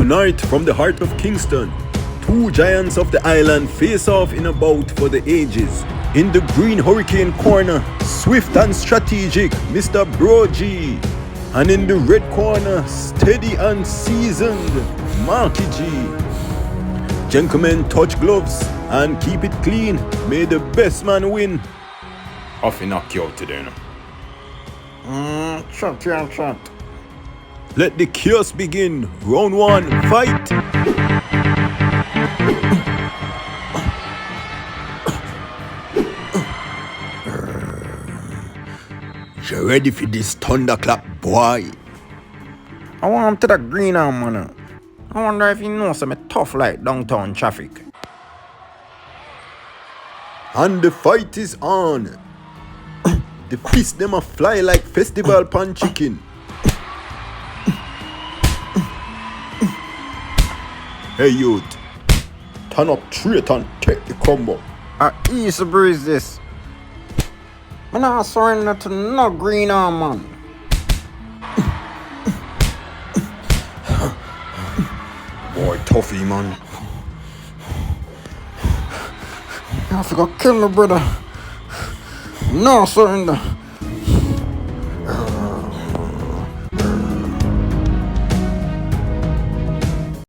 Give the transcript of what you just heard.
Tonight, from the heart of Kingston, two giants of the island face off in a bout for the ages. In the green hurricane corner, swift and strategic, Mr. Bro G. And in the red corner, steady and seasoned, Marky G. Gentlemen, touch gloves and keep it clean. May the best man win. Off in knock you out today, no? Shot. Let the chaos begin. Round one, fight. You ready for this thunderclap, boy? I want him to the green arm, man. I wonder if he knows some tough like downtown traffic. And the fight is on. The fist them a fly like festival pan chicken. Hey youth, turn up straight and take the combo. Easy breeze this. I'm not surrender to no green arm, man. Boy, toughy, man. I forgot kill me, brother. No surrender.